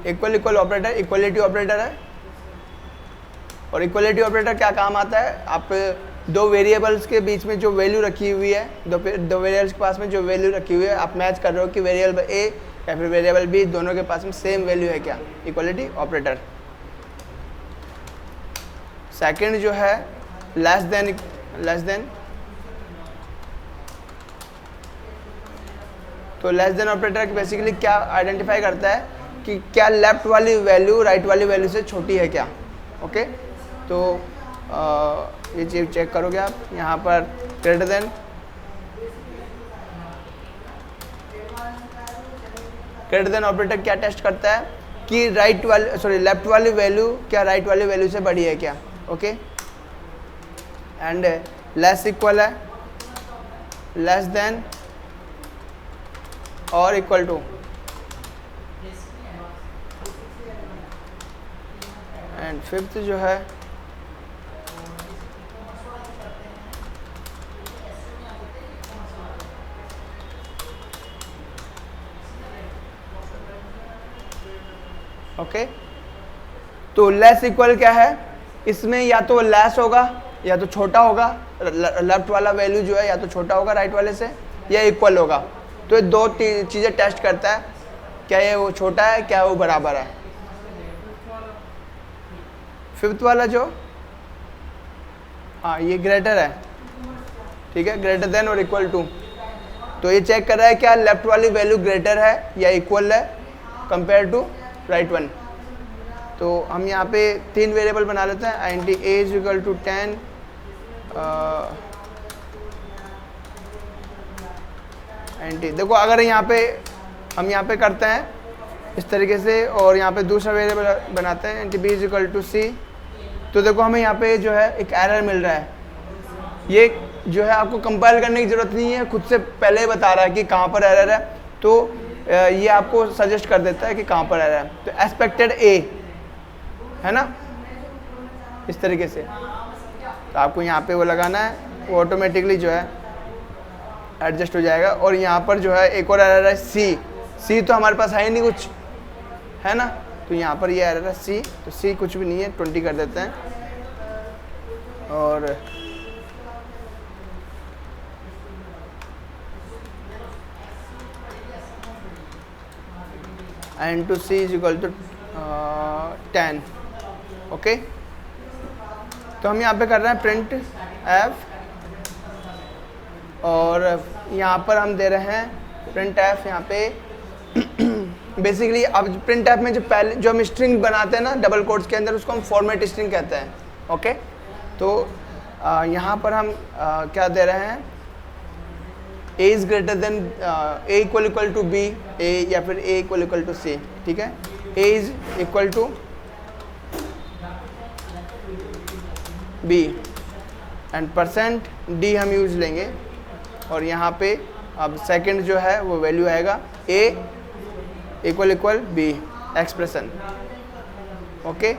Equal equal operator equality operator है। और equality operator क्या काम आता है, आप दो वेरिएबल्स के बीच में जो वैल्यू रखी हुई है, दो वेरिएबल्स के पास में जो वैल्यू रखी हुई है, आप मैच कर रहे हो कि वेरिएबल ए या फिर वेरिएबल बी दोनों के पास में सेम वैल्यू है क्या, इक्वलिटी ऑपरेटर। सेकंड जो है लेस देन, तो लेस देन ऑपरेटर बेसिकली क्या आइडेंटिफाई करता है कि क्या लेफ्ट वाली वैल्यू राइट वाली वैल्यू से छोटी है क्या। ओके, तो ये चीज चेक करोगे आप यहाँ पर ग्रेटर देन ऑपरेटर क्या टेस्ट करता है कि लेफ्ट वाली वैल्यू क्या राइट वाली वैल्यू से बड़ी है क्या। ओके, एंड लेस इक्वल है लेस देन और इक्वल टू, एंड फिफ्थ जो है ओके, तो लेस इक्वल क्या है, इसमें या तो लेस होगा या तो छोटा होगा, लेफ्ट वाला वैल्यू जो है या तो छोटा होगा राइट वाले से या इक्वल होगा। तो ये दो चीज़ें टेस्ट करता है, क्या ये वो छोटा है क्या वो बराबर है। फिफ्थ वाला जो हाँ ये ग्रेटर है, ठीक है, ग्रेटर देन और इक्वल टू, तो ये चेक कर रहा है क्या लेफ्ट वाली वैल्यू ग्रेटर है या इक्वल है कंपेयर टू राइट वन। तो हम यहाँ पे 3 वेरिएबल बना लेते हैं, int a is equal to 10, int देखो अगर हम यहाँ पे करते हैं इस तरीके से और यहाँ पे दूसरा वेरिएबल बनाते हैं int b is equal to c, तो देखो हमें यहाँ पे जो है एक एरर मिल रहा है। ये जो है आपको कंपाइल करने की ज़रूरत नहीं है, खुद से पहले ही बता रहा है कि कहाँ पर एरर है, तो ये आपको सजेस्ट कर देता है कि कहाँ पर एरर है। तो एक्सपेक्टेड a है ना, इस तरीके से, तो आपको यहाँ पे वो लगाना है, वो ऑटोमेटिकली जो है एडजस्ट हो जाएगा। और यहाँ पर जो है एक और एरर है c तो हमारे पास है ही नहीं कुछ, है ना, तो यहाँ पर ये एरर है c, तो c कुछ भी नहीं है, 20 कर देते हैं। और and to c is equal to 10। Okay, तो हम यहाँ पे कर रहे हैं प्रिंट f, और यहाँ पर हम दे रहे हैं प्रिंट f यहाँ पे बेसिकली अब प्रिंट f में जो हम स्ट्रिंग बनाते हैं ना डबल कोट्स के अंदर, उसको हम फॉर्मेट स्ट्रिंग कहते हैं। ओके, तो यहाँ पर हम क्या दे रहे हैं, a is greater than a equal to b, a या फिर a इक्वल टू c, ठीक है, a is equal to b and %d हम यूज लेंगे, और यहाँ पे अब सेकंड जो है वो वैल्यू आएगा a equal b expression. Okay,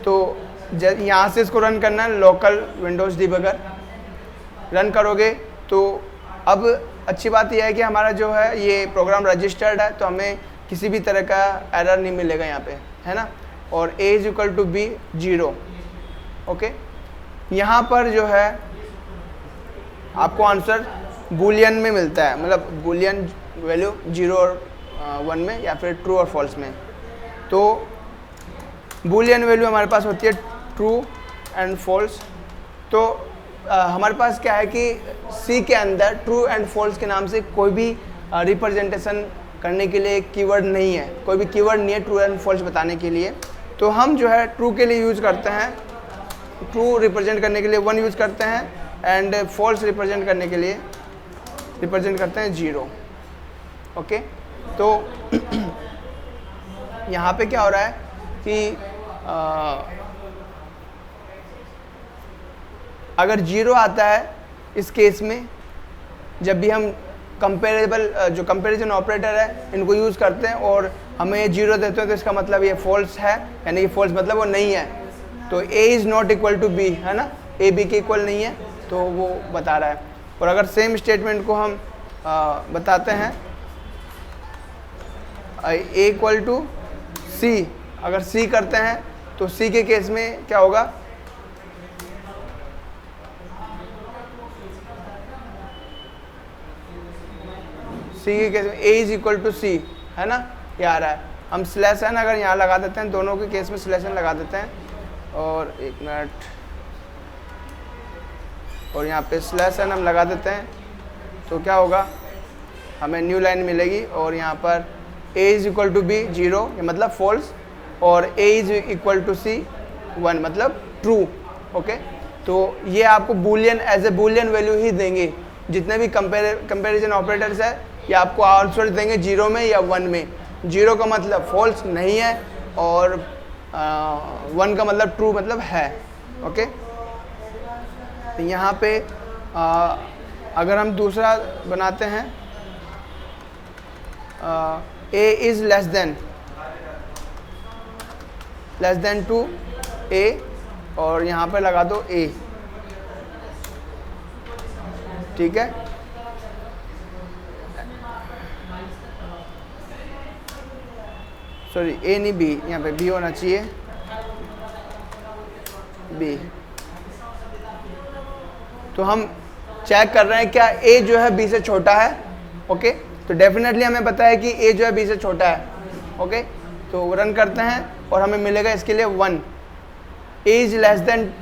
तो यहाँ से इसको रन करना है, लोकल विंडोज़ डिबगर रन करोगे तो अब अच्छी बात यह है कि हमारा जो है ये प्रोग्राम रजिस्टर्ड है, तो हमें किसी भी तरह का एरर नहीं मिलेगा यहाँ पे, है ना। और a is equal to b 0। Okay, यहाँ पर जो है आपको आंसर बूलियन में मिलता है, मतलब बूलियन वैल्यू 0 और 1 में या फिर ट्रू और फॉल्स में। तो बूलियन वैल्यू हमारे पास होती है ट्रू एंड फॉल्स। तो हमारे पास क्या है कि C के अंदर ट्रू एंड फॉल्स के नाम से कोई भी रिप्रेजेंटेशन करने के लिए कीवर्ड नहीं है, कोई भी कीवर्ड नहीं है ट्रू एंड फॉल्स बताने के लिए। तो हम जो है ट्रू के लिए यूज़ करते हैं, ट्रू रिप्रेजेंट करने के लिए 1 यूज़ करते हैं, एंड फॉल्स रिप्रेजेंट करने के लिए रिप्रेजेंट करते हैं 0। ओके, तो यहाँ पे क्या हो रहा है कि अगर 0 आता है इस केस में, जब भी हम जो कंपैरिजन ऑपरेटर है इनको यूज़ करते हैं और हमें ये 0 देते हैं, तो इसका मतलब ये फॉल्स है, यानी कि फॉल्स मतलब वो नहीं है। तो a is not equal to b, है ना, a b के इक्वल नहीं है, तो वो बता रहा है। और अगर सेम स्टेटमेंट को हम बताते हैं a इक्वल टू सी, अगर सी करते हैं तो सी के केस में क्या होगा, सी के केस में ए इज इक्वल टू सी, है ना, ये आ रहा है। हम स्लैश एन अगर यहाँ लगा देते हैं, दोनों के केस में स्लैश एन लगा देते हैं, और एक मिनट, और यहाँ पे स्लैश एन हम लगा देते हैं, तो क्या होगा, हमें न्यू लाइन मिलेगी। और यहाँ पर a is equal to B 0, मतलब फॉल्स, और a is equal to C 1, मतलब ट्रू। ओके, तो ये आपको Boolean as a Boolean value ही देंगे। जितने भी कंपैरिजन ऑपरेटर्स है ये आपको आंसर देंगे 0 में या 1 में। 0 का मतलब फॉल्स नहीं है, और 1 का मतलब ट्रू, मतलब है। ओके, तो यहाँ पे अगर हम दूसरा बनाते हैं, a is less than to a, और यहाँ पे लगा दो a, ठीक है। सॉरी, a नहीं b, यहाँ पे b होना चाहिए, b। तो हम चेक कर रहे हैं क्या a जो है b से छोटा है। ओके, तो डेफिनेटली हमें पता है कि a जो है b से छोटा है। ओके, तो रन करते हैं और हमें मिलेगा इसके लिए 1। a is less than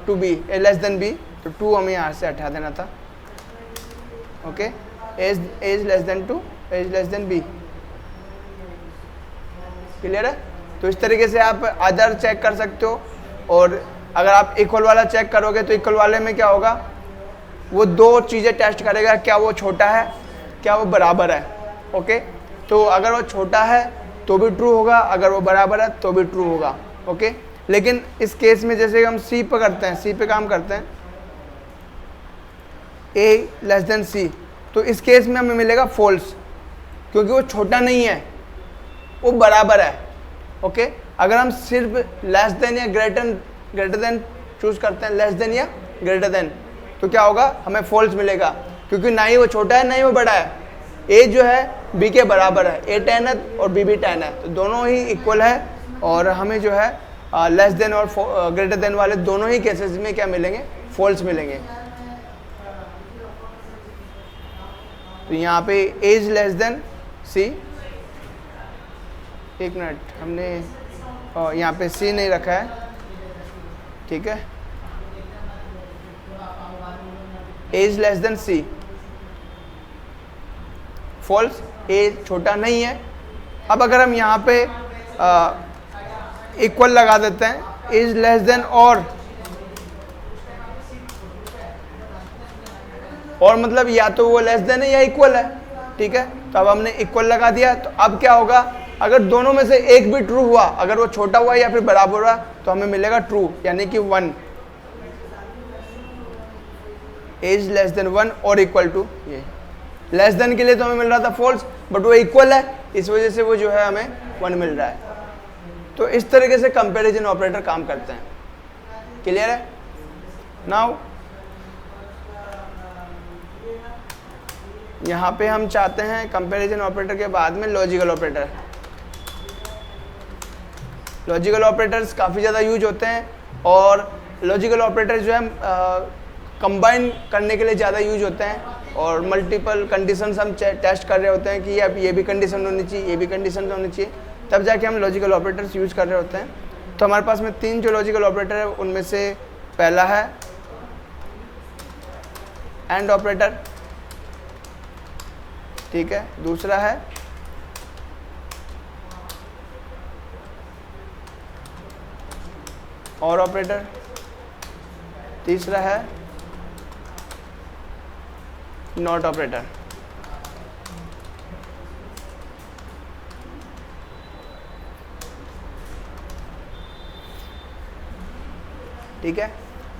to B, a less than b, तो 2 हमें यहाँ से हटा देना था। Okay, a is less than to, a is less than b। Clear है? तो इस तरीके से आप अदर चेक कर सकते हो। और अगर आप इक्वल वाला चेक करोगे तो इक्वल वाले में क्या होगा, वो दो चीज़ें टेस्ट करेगा, क्या वो छोटा है, क्या वो बराबर है। ओके, तो अगर वो छोटा है तो भी ट्रू होगा, अगर वो बराबर है तो भी ट्रू होगा। ओके, लेकिन इस केस में जैसे हम सी पे करते हैं, सी पे काम करते हैं, a लेस देन सी, तो इस केस में हमें मिलेगा फॉल्स, क्योंकि वो छोटा नहीं है, वो बराबर है। ओके, अगर हम सिर्फ लेस देन या ग्रेटर देन चूज करते हैं, लेस देन या ग्रेटर देन, तो क्या होगा, हमें फॉल्स मिलेगा, क्योंकि ना ही वो छोटा है ना ही वो बड़ा है। a जो है b के बराबर है, a 10 है और b भी 10 है, तो दोनों ही इक्वल है। और हमें जो है लेस देन और ग्रेटर देन वाले दोनों ही केसेस में क्या मिलेंगे, फॉल्स मिलेंगे। तो यहाँ पे a is less than c, एक मिनट, हमने यहाँ पे c नहीं रखा है, ठीक है। a is less than c, false, a छोटा नहीं है। अब अगर हम यहाँ पे इक्वल लगा देते हैं, इज लेस देन और मतलब या तो वो लेस देन है या इक्वल है, ठीक है। तो अब हमने इक्वल लगा दिया, तो अब क्या होगा, अगर दोनों में से एक भी ट्रू हुआ, अगर वो छोटा हुआ या फिर बराबर हुआ, तो हमें मिलेगा ट्रू, यानी कि 1। इज लेस देन 1 और इक्वल टू, ये लेस देन के लिए तो हमें मिल रहा था फॉल्स, बट वो इक्वल है, इस वजह से वो जो है हमें 1 मिल रहा है। तो इस तरीके से कंपैरिजन ऑपरेटर काम करते हैं। क्लियर है? नाउ यहाँ पे हम चाहते हैं कंपैरिजन ऑपरेटर के बाद में लॉजिकल ऑपरेटर। लॉजिकल ऑपरेटर्स काफ़ी ज़्यादा यूज होते हैं, और लॉजिकल ऑपरेटर जो है कंबाइन करने के लिए ज़्यादा यूज होते हैं, और मल्टीपल कंडीशंस हम टेस्ट कर रहे होते हैं कि अब ये भी कंडीशन होनी चाहिए, ये भी कंडीशन होनी चाहिए, तब जाके हम लॉजिकल ऑपरेटर्स यूज कर रहे होते हैं। तो हमारे पास में 3 जो लॉजिकल ऑपरेटर है, उनमें से पहला है एंड ऑपरेटर, ठीक है। दूसरा है और ऑपरेटर, तीसरा है नॉट ऑपरेटर। ठीक है,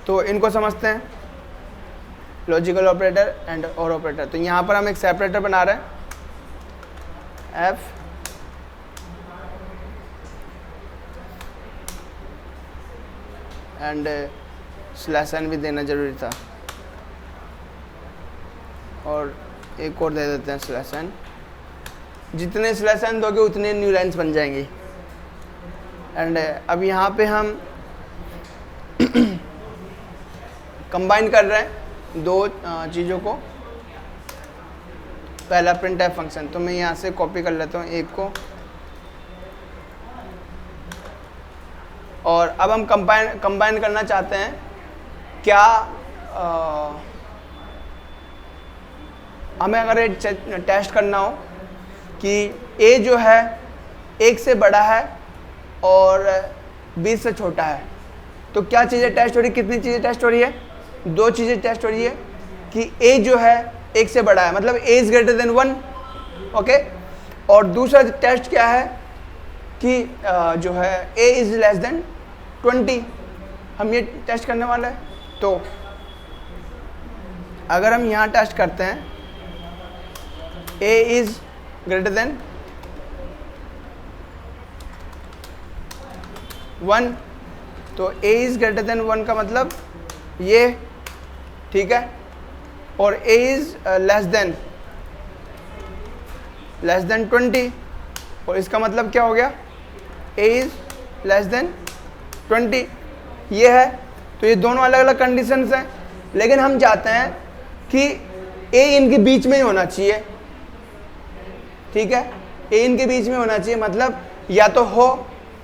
तो इनको समझते हैं, लॉजिकल ऑपरेटर एंड और ऑपरेटर। तो यहाँ पर हम एक सेपरेटर बना रहे हैं, एफ एंड स्लैश एन भी देना जरूरी था, और एक और दे देते हैं स्लैश एन। जितने स्लैश एन दोगे उतने न्यू लाइन्स बन जाएंगी। एंड अब यहाँ पे हम कंबाइन कर रहे हैं दो चीज़ों को। पहला printf फंक्शन, तो मैं यहाँ से कॉपी कर लेता हूँ एक को, और अब हम कंबाइन करना चाहते हैं क्या हमें अगर एक टेस्ट करना हो कि a जो है 1 से बड़ा है और 20 से छोटा है, तो क्या चीज़ें टेस्ट हो रही, कितनी चीज़ें टेस्ट हो रही है? 2 चीज़ें टेस्ट हो रही है कि a जो है 1 से बड़ा है, मतलब a is greater then 1, okay. और दूसरा टेस्ट क्या है कि जो है a इज लेस देन 20, हम ये टेस्ट करने वाला है। तो अगर हम यहाँ टेस्ट करते हैं a इज ग्रेटर देन 1, तो a इज ग्रेटर देन 1 का मतलब ये, ठीक है। और a इज लेस देन 20, और इसका मतलब क्या हो गया? a इज लेस देन 20, ये है। तो ये दोनों अलग अलग कंडीशंस हैं, लेकिन हम चाहते हैं कि a इनके बीच में ही होना चाहिए, ठीक है। a इनके बीच में होना चाहिए, मतलब या तो हो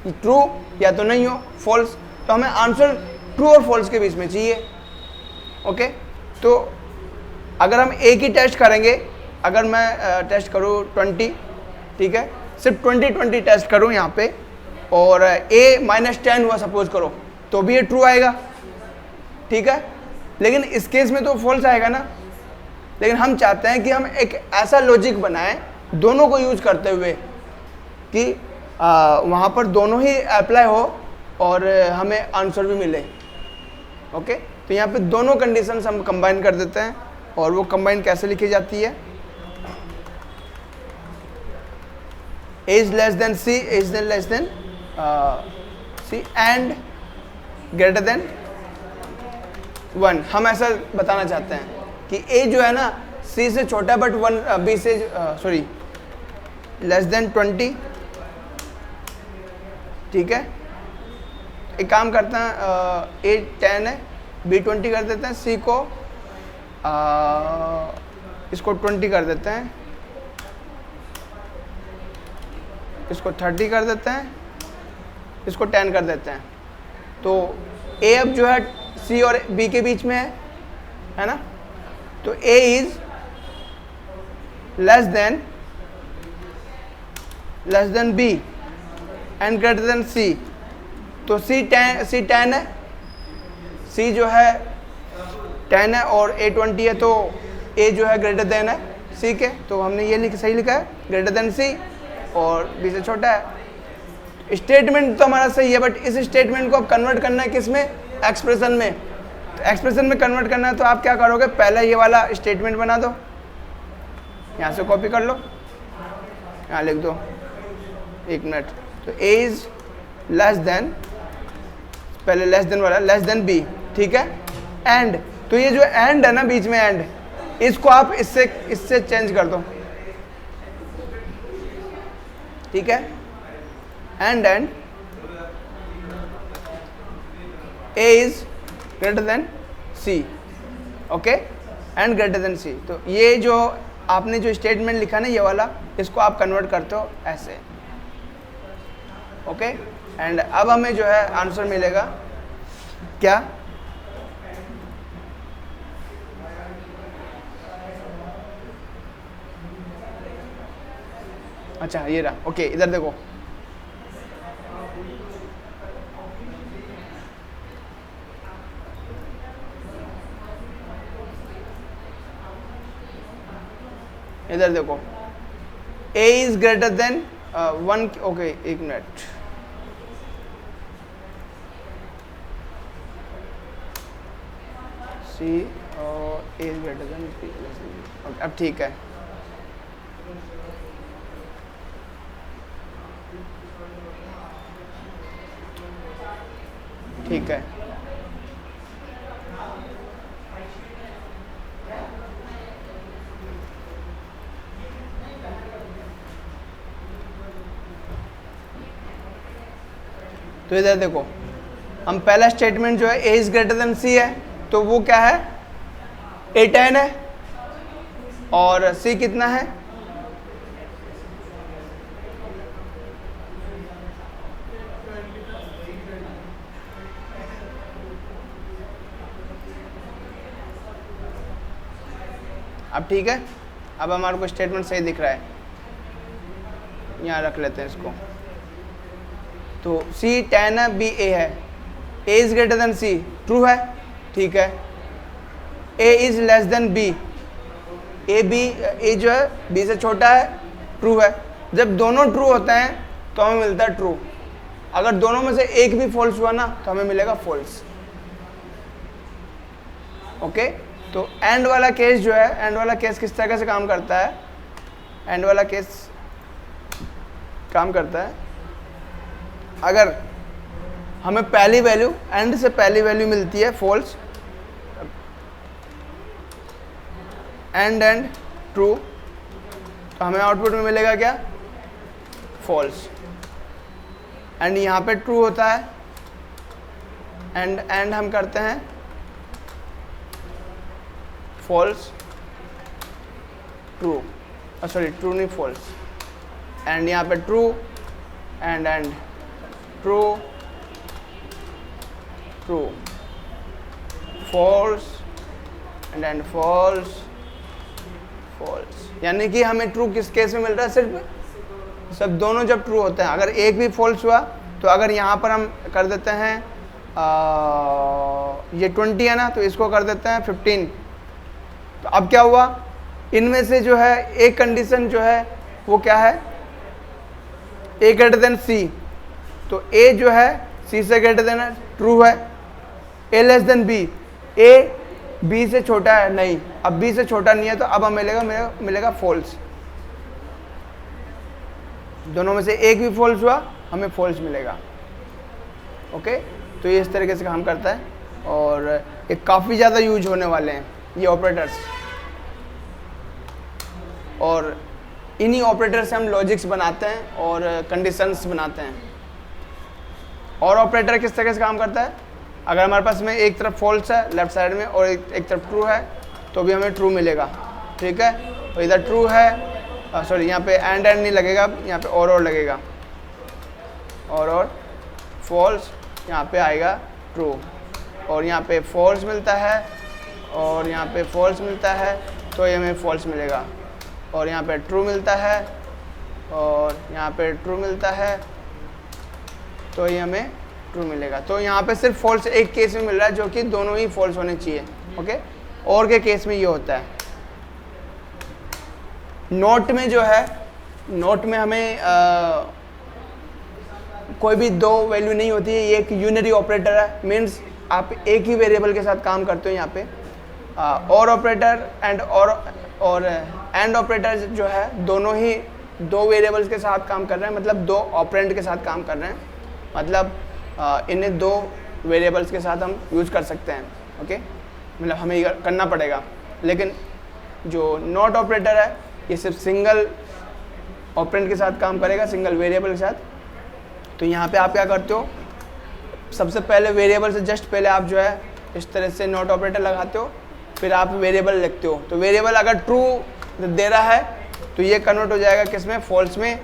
ट्रू या तो नहीं हो फॉल्स। तो हमें आंसर ट्रू और फॉल्स के बीच में चाहिए, ओके। तो अगर हम a की टेस्ट करेंगे, अगर मैं टेस्ट करूँ 20, ठीक है, सिर्फ 20 टेस्ट करूँ यहाँ पे, और a -10 हुआ सपोज करो, तो भी ये ट्रू आएगा, ठीक है। लेकिन इस केस में तो फॉल्स आएगा ना। लेकिन हम चाहते हैं कि हम एक ऐसा लॉजिक बनाएं दोनों को यूज करते हुए कि वहाँ पर दोनों ही अप्लाई हो और हमें आंसर भी मिले, ओके। तो यहाँ पे दोनों कंडीशंस हम कंबाइन कर देते हैं, और वो कंबाइन कैसे लिखी जाती है? a is less than c, a is less than c and greater than 1। हम ऐसा बताना चाहते हैं कि a जो है ना c से छोटा बट 1 b से लेस देन 20, ठीक है। एक काम करते हैं, a 10 है, b 20 कर देते हैं, c को इसको 20 कर देते हैं, इसको 30 कर देते हैं, इसको 10 कर देते हैं। तो a अब जो है c और b के बीच में है ना। तो a is less than b and greater than c। तो c 10 है, c जो है 10 है और a 20 है, तो a जो है ग्रेटर देन है c के। तो हमने ये सही लिखा है, ग्रेटर देन c, और b से छोटा है। स्टेटमेंट तो हमारा सही है, बट इस स्टेटमेंट को अब कन्वर्ट करना है किस में? एक्सप्रेशन में। तो एक्सप्रेशन में कन्वर्ट करना है तो आप क्या करोगे? पहला ये वाला स्टेटमेंट बना दो, यहाँ से कॉपी कर लो, यहाँ लिख दो, 1 मिनट। तो a इज लेस देन, पहले लेस देन वाला, लेस देन b, ठीक है। एंड, तो ये जो एंड है ना बीच में, एंड, इसको आप इससे चेंज कर दो, ठीक है। And a is greater then c, okay, and greater than c। तो ये जो आपने जो स्टेटमेंट लिखा ना ये वाला, इसको आप कन्वर्ट करते हो ऐसे, ओके। एंड अब हमें जो है आंसर मिलेगा क्या? अच्छा ये रहा, ओके। इधर देखो, इधर देखो, a is greater then 1, okay, 1 minute. c और a is greater then b, okay, अब ठीक है। ठीक है, तो इधर देखो, हम पहला स्टेटमेंट जो है ए इज ग्रेटर देन सी है, तो वो क्या है, ए 10 है और सी कितना है, अब ठीक है। अब हमारे को स्टेटमेंट सही दिख रहा है, यहाँ रख लेते हैं इसको। तो C 10 है, B A है, A is greater then C, true है, ठीक है। A is less than B, A जो है B से छोटा है, ट्रू है। जब दोनों ट्रू होते हैं तो हमें मिलता है ट्रू। अगर दोनों में से एक भी फॉल्स हुआ ना तो हमें मिलेगा फॉल्स। ओके, तो एंड वाला केस जो है, एंड वाला केस किस तरह से काम करता है, एंड वाला केस काम करता है, अगर हमें पहली वैल्यू, एंड से पहली वैल्यू मिलती है फॉल्स, एंड ट्रू, तो हमें आउटपुट में मिलेगा क्या, फॉल्स। एंड यहाँ पे ट्रू होता है, एंड हम करते हैं फॉल्स ट्रू, सॉरी ट्रू नहीं फॉल्स, एंड यहाँ पे true, and true true, false, and false false. यानी कि हमें ट्रू किस केस में मिल रहा है, सिर्फ दोनों जब ट्रू होते हैं। अगर एक भी फॉल्स हुआ तो अगर यहाँ पर हम कर देते हैं ये 20 है ना, तो इसको कर देते हैं 15। तो अब क्या हुआ, इनमें से जो है एक कंडीशन जो है वो क्या है, ए ग्रेटर देन सी, तो ए जो है सी से ग्रेटर देन है, ट्रू है। A less than B, A B से छोटा है, नहीं, अब बी से छोटा नहीं है, तो अब हमें मिलेगा फॉल्स। दोनों में से एक भी फॉल्स हुआ हमें फॉल्स मिलेगा। ओके, तो ये इस तरीके से काम करता है और ये काफ़ी ज़्यादा यूज होने वाले हैं ये ऑपरेटर्स, और इन्हीं ऑपरेटर से हम लॉजिक्स बनाते हैं और कंडीशंस बनाते हैं। और ऑपरेटर किस तरह से काम करता है, अगर हमारे पास में एक तरफ फॉल्स है लेफ्ट साइड में और एक तरफ ट्रू है, तो भी हमें ट्रू मिलेगा, ठीक है। तो इधर ट्रू है, सॉरी यहाँ पे एंड नहीं लगेगा, यहाँ पे और लगेगा, और फॉल्स, यहाँ पे आएगा ट्रू, और यहाँ पे फॉल्स मिलता है और यहाँ पे फॉल्स मिलता है, तो ये हमें फॉल्स मिलेगा। और यहाँ पे ट्रू मिलता है और यहाँ पे ट्रू मिलता है, तो ये हमें ट्रू मिलेगा। तो यहाँ पे सिर्फ फॉल्स एक केस में मिल रहा है, जो कि दोनों ही फॉल्स होने चाहिए। ओके, और के केस में ये होता है। नोट में जो है, नोट में हमें कोई भी दो वैल्यू नहीं होती है, ये एक यूनरी ऑपरेटर है, मीन्स आप एक ही वेरिएबल के साथ काम करते हो। यहाँ पे और ऑपरेटर और एंड ऑपरेटर जो है, दोनों ही दो वेरिएबल्स के साथ काम कर रहे हैं, मतलब दो ऑपरेंड के साथ काम कर रहे हैं, मतलब इन्हें दो वेरिएबल्स के साथ हम यूज कर सकते हैं। ओके, मतलब हमें ये करना पड़ेगा। लेकिन जो नॉट ऑपरेटर है, ये सिर्फ सिंगल ऑपरेंड के साथ काम करेगा, सिंगल वेरिएबल के साथ। तो यहाँ पे आप क्या करते हो, सबसे पहले वेरिएबल से जस्ट पहले आप जो है इस तरह से नॉट ऑपरेटर लगाते हो, फिर आप वेरिएबल लिखते हो। तो वेरिएबल अगर ट्रू दे रहा है तो ये कन्वर्ट हो जाएगा किस में, फॉल्स में,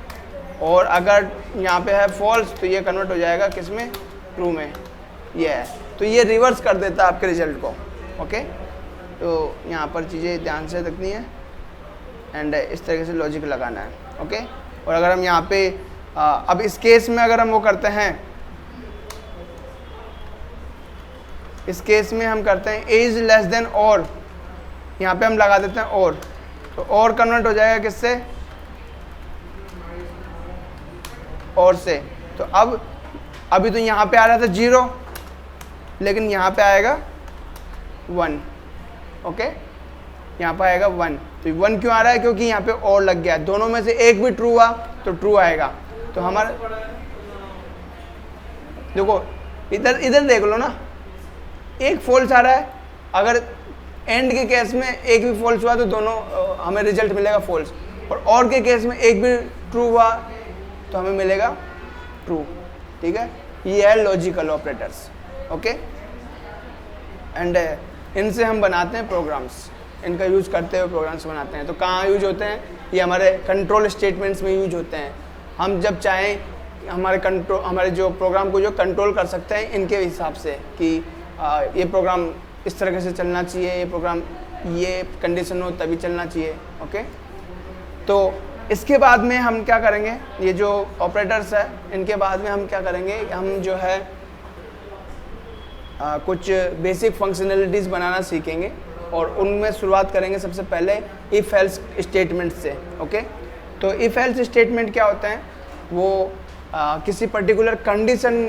और अगर यहाँ पे है फॉल्स तो ये कन्वर्ट हो जाएगा किस में, ट्रू में। ये है, तो ये रिवर्स कर देता है आपके रिजल्ट को। ओके, तो यहाँ पर चीज़ें ध्यान से रखनी है एंड इस तरीके से लॉजिक लगाना है। ओके, और अगर हम यहाँ पे अब इस केस में अगर हम वो करते हैं, इस केस में हम करते हैं ए इज लेस देन, और यहाँ पे हम लगा देते हैं और, तो और कन्वर्ट हो जाएगा किससे, और से। तो अब अभी तो यहाँ पे आ रहा था 0, लेकिन यहाँ पे आएगा 1। ओके, यहाँ पे आएगा 1। तो 1 क्यों आ रहा है, क्योंकि यहाँ पे और लग गया। दोनों में से एक भी ट्रू हुआ तो ट्रू आएगा। तो हमारा देखो इधर देख लो ना, एक फॉल्स आ रहा है। अगर एंड के केस में एक भी फॉल्स हुआ तो दोनों हमें रिजल्ट मिलेगा फॉल्स, और के केस में एक भी ट्रू हुआ तो हमें मिलेगा ट्रू। ठीक है, ये है लॉजिकल ऑपरेटर्स। ओके, एंड इनसे हम बनाते हैं प्रोग्राम्स, इनका यूज करते हुए प्रोग्राम्स बनाते हैं। तो कहाँ यूज होते हैं? ये हमारे कंट्रोल स्टेटमेंट्स में यूज होते हैं। हम जब चाहें हमारे जो प्रोग्राम को जो कंट्रोल कर सकते हैं इनके हिसाब से कि ये प्रोग्राम इस तरह से चलना चाहिए, ये प्रोग्राम ये कंडीशन हो तभी चलना चाहिए। ओके, तो इसके बाद में हम क्या करेंगे, ये जो ऑपरेटर्स है इनके बाद में हम क्या करेंगे, हम जो है कुछ बेसिक फंक्शनलिटीज़ बनाना सीखेंगे और उनमें शुरुआत करेंगे सबसे पहले इफ़ एल्स स्टेटमेंट से। ओके, तो इफ़ एल्स स्टेटमेंट क्या होते हैं? वो किसी पर्टिकुलर कंडीशन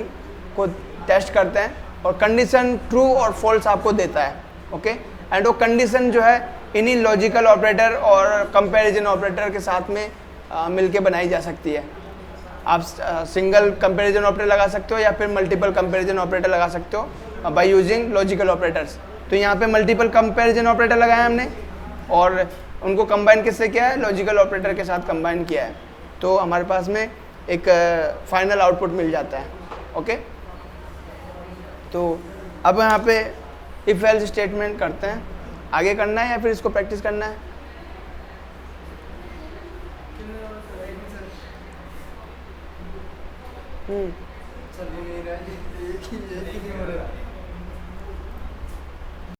को टेस्ट करते हैं और कंडीशन ट्रू और फॉल्स आपको देता है। ओके, एंड वो कंडीशन जो है इन्हीं लॉजिकल ऑपरेटर और कंपैरिजन ऑपरेटर के साथ में मिलके बनाई जा सकती है। आप सिंगल कंपैरिजन ऑपरेटर लगा सकते हो या फिर मल्टीपल कंपैरिजन ऑपरेटर लगा सकते हो बाय यूजिंग लॉजिकल ऑपरेटर्स। तो यहाँ पे मल्टीपल कंपैरिजन ऑपरेटर लगाया हमने और उनको कंबाइन किससे किया है? लॉजिकल ऑपरेटर के साथ कंबाइन किया है। तो हमारे पास में एक फाइनल आउटपुट मिल जाता है। ओके, तो अब यहाँ पे इफ एल्स स्टेटमेंट करते हैं। आगे करना है या फिर इसको प्रैक्टिस करना है? सर